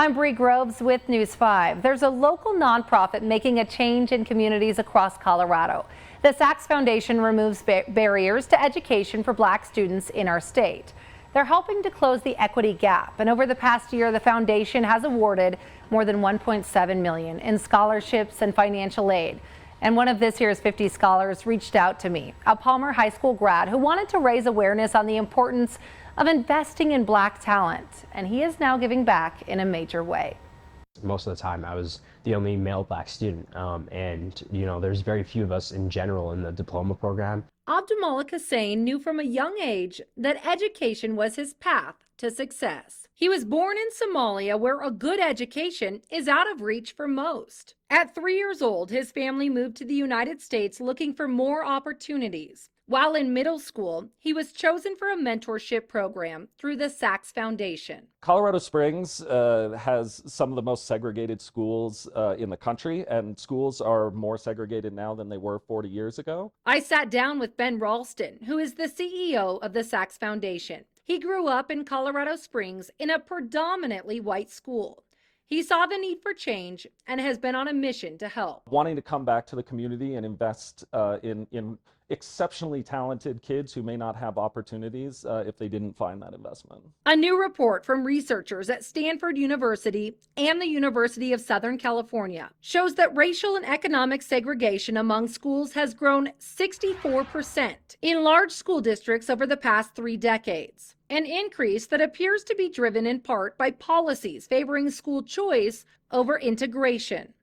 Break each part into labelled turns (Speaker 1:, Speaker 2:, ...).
Speaker 1: I'm Bree Groves with News 5. There's a local nonprofit making a change in communities across Colorado. The Sachs Foundation removes barriers to education for Black students in our state. They're helping to close the equity gap, and over the past year, the foundation has awarded more than $1.7 million in scholarships and financial aid. And one of this year's 50 scholars reached out to me, a Palmer High School grad who wanted to raise awareness on the importance of investing in Black talent, and he is now giving back in a major way.
Speaker 2: Most of the time I was the only male Black student, and there's very few of us in general in the diploma program.
Speaker 3: Abdulmalik Hussein knew from a young age that education was his path to success. He was born in Somalia, where a good education is out of reach for most. At 3 years old, his family moved to the United States looking for more opportunities. While in middle school, he was chosen for a mentorship program through the Sachs Foundation.
Speaker 4: Colorado Springs has some of the most segregated schools in the country, and schools are more segregated now than they were 40 years ago.
Speaker 3: I sat down with Ben Ralston, who is the CEO of the Sachs Foundation. He grew up in Colorado Springs in a predominantly white school. He saw the need for change and has been on a mission to help.
Speaker 4: Wanting to come back to the community and invest in exceptionally talented kids who may not have opportunities if they didn't find that investment.
Speaker 3: A new report from researchers at Stanford University and the University of Southern California shows that racial and economic segregation among schools has grown 64% in large school districts over the past 3 decades. An increase that appears to be driven in part by policies favoring school choice over integration.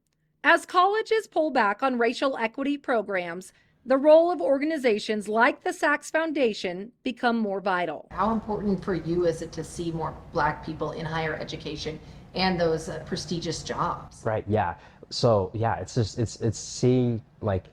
Speaker 3: As colleges pull back on racial equity programs, the role of organizations like the Sachs Foundation become more vital.
Speaker 5: How important for you is it to see more Black people in higher education and those prestigious jobs?
Speaker 2: Right, yeah. So yeah, it's seeing like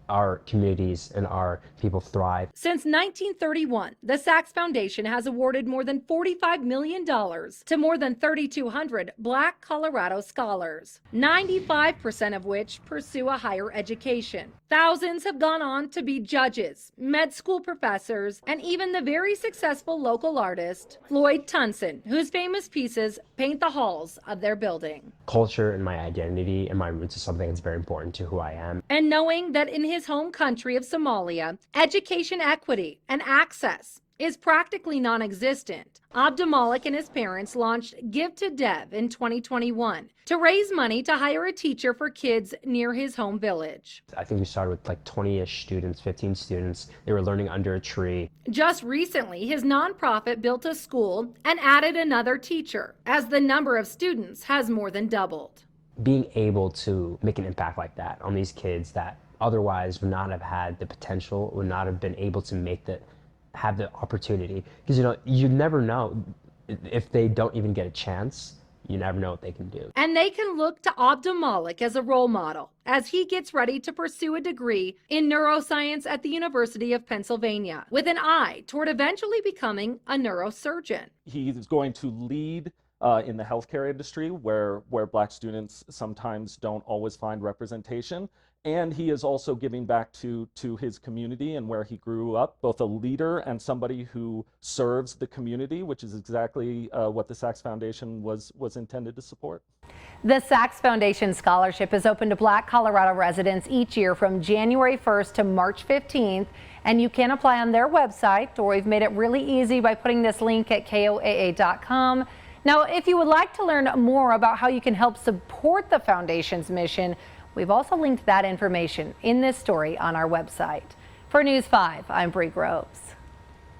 Speaker 2: our communities and our people thrive.
Speaker 3: Since 1931, the Sachs Foundation has awarded more than $45 million to more than 3,200 Black Colorado scholars, 95% of which pursue a higher education. Thousands have gone on to be judges, med school professors, and even the very successful local artist, Floyd Tunson, whose famous pieces paint the halls of their building.
Speaker 2: Culture and my identity and my roots is something that's very important to who I am.
Speaker 3: And knowing that in his home country of Somalia, education equity and access is practically non-existent, Abdulmalik and his parents launched Give to Dev in 2021 to raise money to hire a teacher for kids near his home village.
Speaker 2: I think we started with like 20-ish students, 15 students. They were learning under a tree.
Speaker 3: Just recently, his nonprofit built a school and added another teacher, as the number of students has more than doubled.
Speaker 2: Being able to make an impact like that on these kids that otherwise would not have had the potential, would not have been able to have the opportunity. Because you never know if they don't even get a chance. You never know what they can do.
Speaker 3: And they can look to Abdulmalik as a role model as he gets ready to pursue a degree in neuroscience at the University of Pennsylvania, with an eye toward eventually becoming a neurosurgeon.
Speaker 4: He's going to lead in the healthcare industry where Black students sometimes don't always find representation. And he is also giving back to his community and where he grew up, both a leader and somebody who serves the community, which is exactly what the Sachs Foundation was intended to support.
Speaker 1: The Sachs Foundation Scholarship is open to Black Colorado residents each year from January 1st to March 15th, and you can apply on their website, or we've made it really easy by putting this link at koaa.com. Now, if you would like to learn more about how you can help support the Foundation's mission, we've also linked that information in this story on our website. For News 5, I'm Bree Groves.